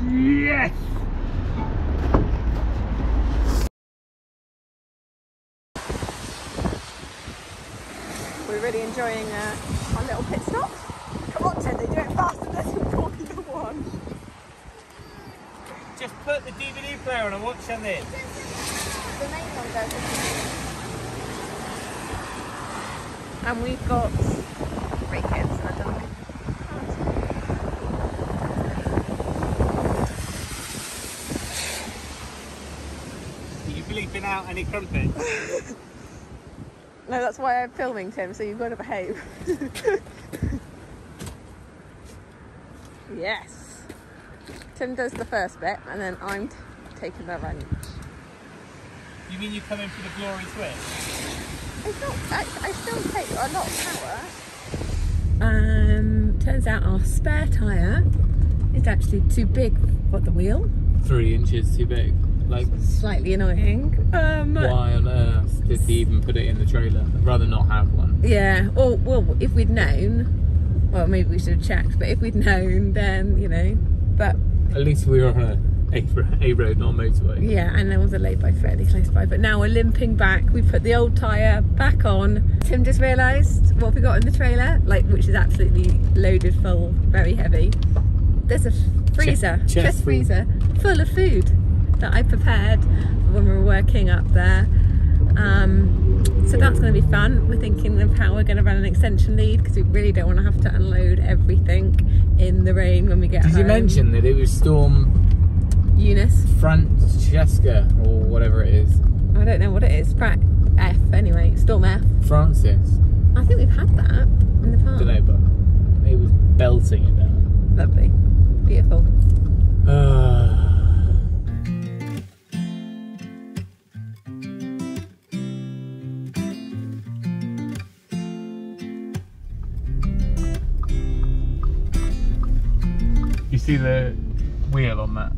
Yes! We're really enjoying our little pit stop. Come on, Ted, they do it faster than Formula One. Just put the DVD player on and watch on this. The main one goes. And we've got 3 kids and a dog. Are you bleeping out any crumpets? No, that's why I'm filming, Tim, so you've got to behave. Yes. Tim does the first bit and then I'm taking the wrench. You mean you come in for the glory twist? It's not, I still take a lot of power. Turns out our spare tyre is actually too big for the wheel. 3 inches too big. Like, slightly annoying. why on earth did he even put it in the trailer? I'd rather not have one. Yeah, or well, if we'd known, well, maybe we should have checked, but if we'd known, then, you know, but... At least we were on a road, not a motorway. Yeah, and there was a lay-by fairly close by, but now we're limping back. We put the old tyre back on. Tim just realised what we got in the trailer, like, which is absolutely loaded full, very heavy. There's a freezer, chest freezer, full of food that I prepared when we were working up there. So that's going to be fun. We're thinking of how we're going to run an extension lead because we really don't want to have to unload everything in the rain when we get home. Did you mention that it was Storm Eunice? Francesca or whatever it is? I don't know what it is. F anyway. Storm F. Francis. I think we've had that in the past. Don't know, but it was belting it down. Lovely. Beautiful. You see the wheel on that?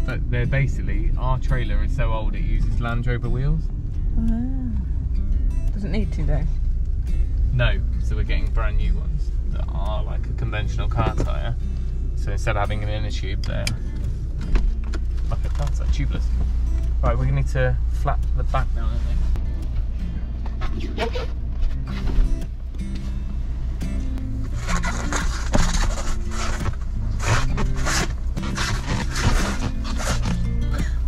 But they're basically, our trailer is so old it uses Land Rover wheels. Doesn't need to though. No, so we're getting brand new ones that are like a conventional car tyre. So instead of having an inner tube, they're like a car tyre, tubeless. Right, we need to flap the back now, don't we?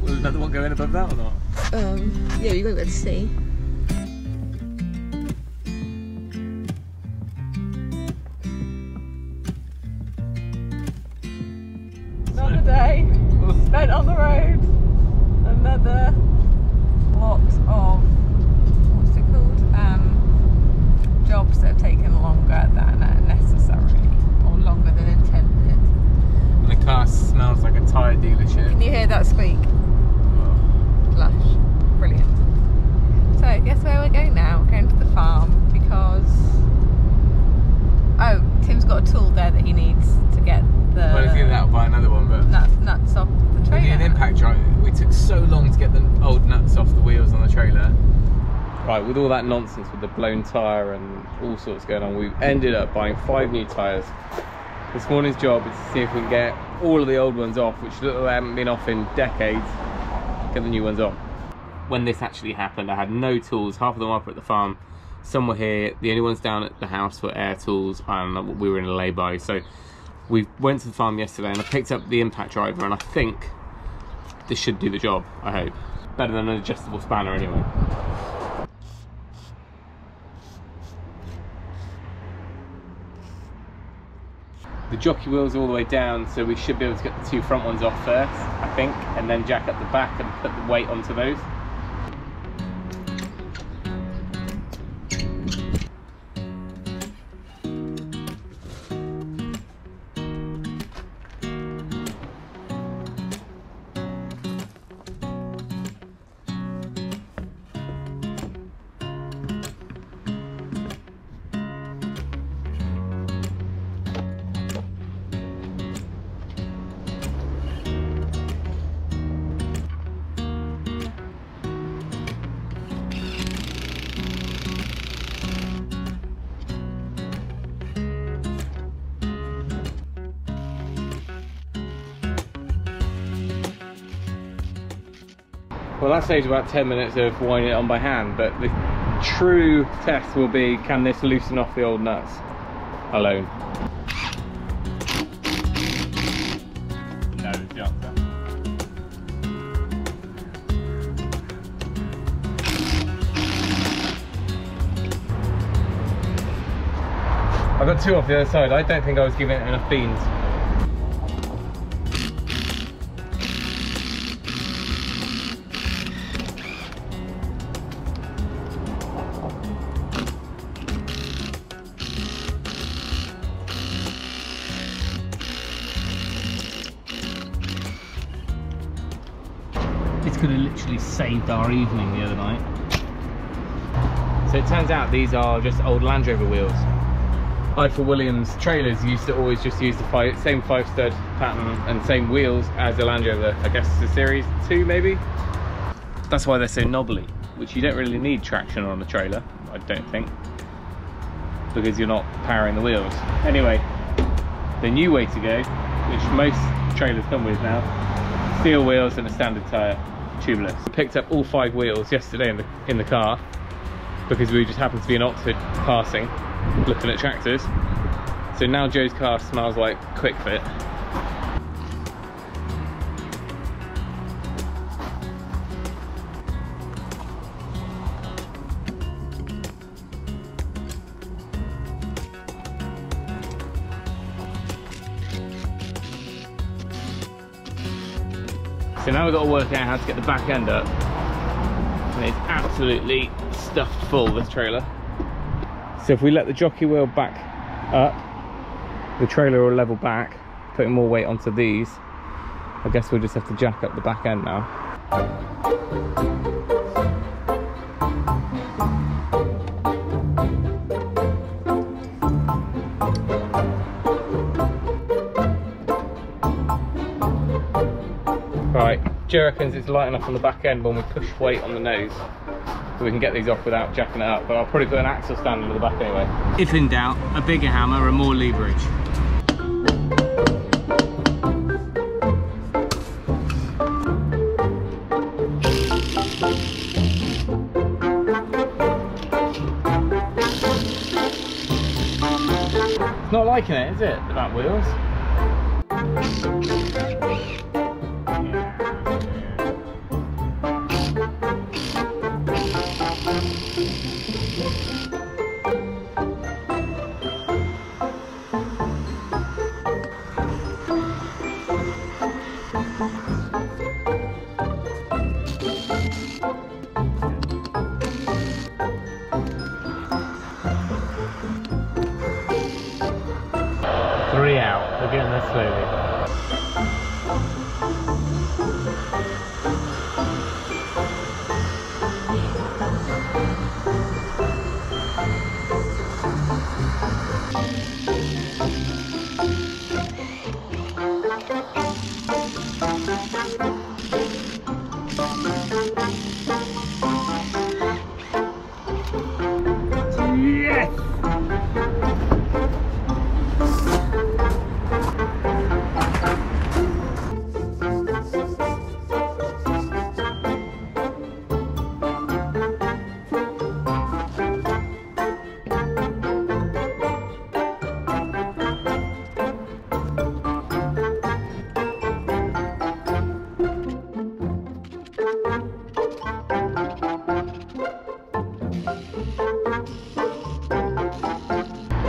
Will another one go in above that or not? Yeah, you won't be able to see. Another day spent on the road. Another lot of, what's it called? Jobs that have taken longer than necessary or longer than intended. And the car smells like a tyre dealership. Can you hear that squeak? Lush. Brilliant. So, guess where we're going now? We're going to the farm because... Oh, Tim's got a tool there that he needs to get the... Well, if you do that, I'll buy another one, but... Nuts off the We trailer. need an impact drive. We took so long to get the old nuts off the wheels on the trailer. Right, with all that nonsense with the blown tyre and all sorts going on, we ended up buying 5 new tyres. This morning's job is to see if we can get all of the old ones off, which look like they haven't been off in decades. Get the new ones on. When this actually happened, I had no tools. Half of them up at the farm, some were here. The only ones down at the house were air tools, and we were in a lay-by. So we went to the farm yesterday and I picked up the impact driver, and I think this should do the job, I hope. Better than an adjustable spanner anyway. The jockey wheel's all the way down, so we should be able to get the 2 front ones off first, I think, and then jack up the back and put the weight onto those. Well, that saves about 10 minutes of winding it on by hand, but the true test will be, can this loosen off the old nuts alone? No, is the answer. I got two off the other side. I don't think I was giving it enough beans. This could have literally saved our evening the other night. So it turns out these are just old Land Rover wheels. For Williams trailers used to always just use the same 5-stud pattern and same wheels as the Land Rover. I guess it's a series 2 maybe. That's why they're so knobbly, which you don't really need traction on a trailer, I don't think, because you're not powering the wheels. Anyway, the new way to go, which most trailers come with now, steel wheels and a standard tyre, tubeless. Picked up all 5 wheels yesterday in the car because we just happened to be in Oxford passing, looking at tractors. So now Joe's car smells like Quick Fit. So now we've got to work out how to get the back end up, and it's absolutely stuffed full, this trailer. So if we let the jockey wheel back up, the trailer will level back, putting more weight onto these. I guess we'll just have to jack up the back end now. Right, Joe reckons it's light enough on the back end when we push weight on the nose, so we can get these off without jacking it up, but I'll probably put an axle stand under the back anyway. If in doubt, a bigger hammer and more leverage. It's not liking it, is it, the back wheels? Three out, we're getting there slowly. Yes!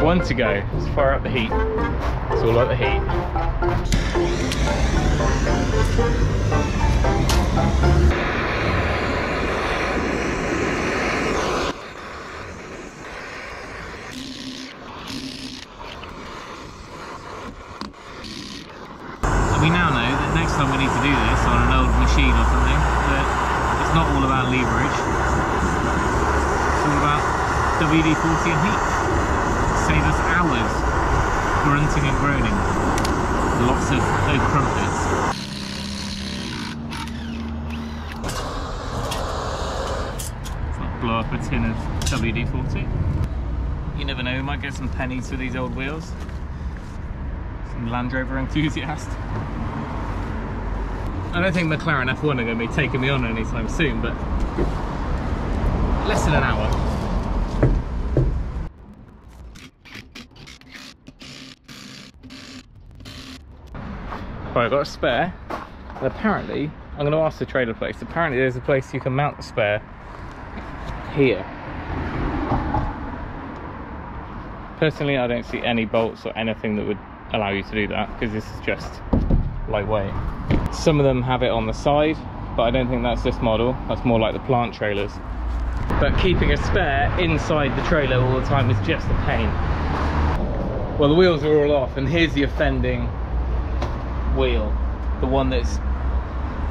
One to go. Let's fire up the heat. It's all about the heat. And we now know that next time we need to do this on an old machine or something, that it's not all about leverage. It's all about WD-40 and heat. Save us hours grunting and groaning. Lots of oak crumpets. Let's not blow up a tin of WD-40. You never know, we might get some pennies for these old wheels. Some Land Rover enthusiast. I don't think McLaren F1 are going to be taking me on anytime soon, but less than an hour. Right, I've got a spare, and apparently, I'm going to ask the trailer place, apparently there's a place you can mount the spare here. Personally, I don't see any bolts or anything that would allow you to do that, because this is just lightweight. Some of them have it on the side, but I don't think that's this model. That's more like the plant trailers. But keeping a spare inside the trailer all the time is just a pain. Well, the wheels are all off, and here's the offending wheel, the one that's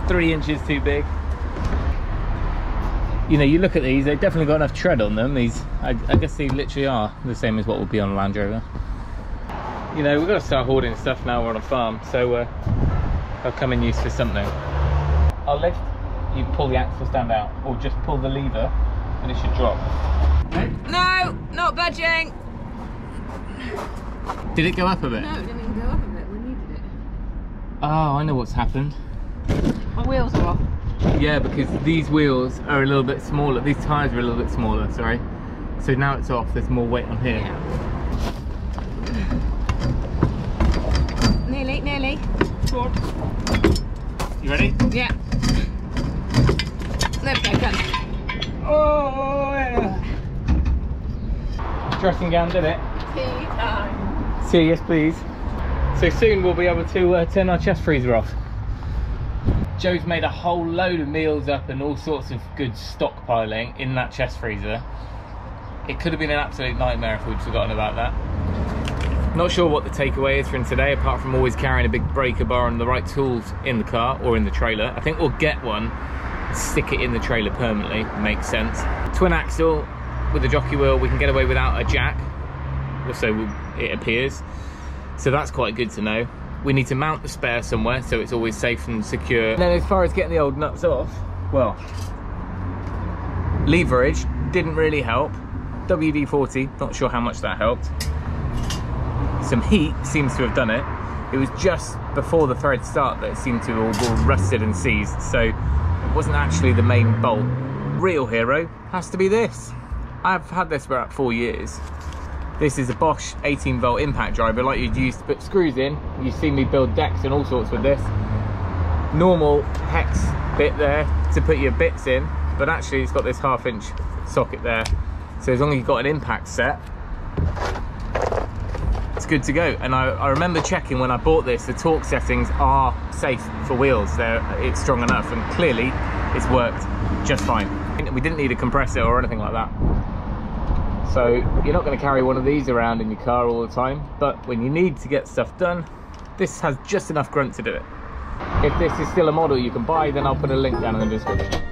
3 inches too big. You know, you look at these, they've definitely got enough tread on them. These, I guess they literally are the same as what would be on a Land Rover. You know, we've got to start hoarding stuff now. We're on a farm, so they'll come in use for something. I'll lift, you pull the axle stand out, or just pull the lever and it should drop. No, not budging. Did it go up a bit? No, it didn't even go up a bit. We needed it. Oh, I know what's happened. My wheels are off. Yeah, because these wheels are a little bit smaller. These tyres are a little bit smaller, sorry. So now it's off, there's more weight on here. Yeah. Nearly, nearly. You ready? Yeah. There we go, done. Oh, yeah. Dressing gown did it. Tea time. Tea, yes please. So soon we'll be able to turn our chest freezer off. Joe's made a whole load of meals up and all sorts of good stockpiling in that chest freezer. It could have been an absolute nightmare if we'd forgotten about that. Not sure what the takeaway is from today, apart from always carrying a big breaker bar and the right tools in the car or in the trailer. I think we'll get one, stick it in the trailer permanently, makes sense. Twin axle with the jockey wheel, we can get away without a jack, or so it appears. So that's quite good to know. We need to mount the spare somewhere so it's always safe and secure. And then as far as getting the old nuts off, well, leverage didn't really help. WD-40, not sure how much that helped. Some heat seems to have done it. It was just before the thread start that it seemed to all rusted and seized, so it wasn't actually the main bolt. Real hero has to be this. I've had this for about 4 years. This is a Bosch 18 volt impact driver like you'd use to put screws in. You've seen me build decks and all sorts with this. Normal hex bit there to put your bits in, but actually it's got this 1/2 inch socket there. So as long as you've got an impact set, it's good to go. And I remember checking when I bought this, the torque settings are safe for wheels. It's strong enough, and clearly it's worked just fine. We didn't need a compressor or anything like that. So you're not going to carry one of these around in your car all the time, but when you need to get stuff done, this has just enough grunt to do it. If this is still a model you can buy, then I'll put a link down in the description.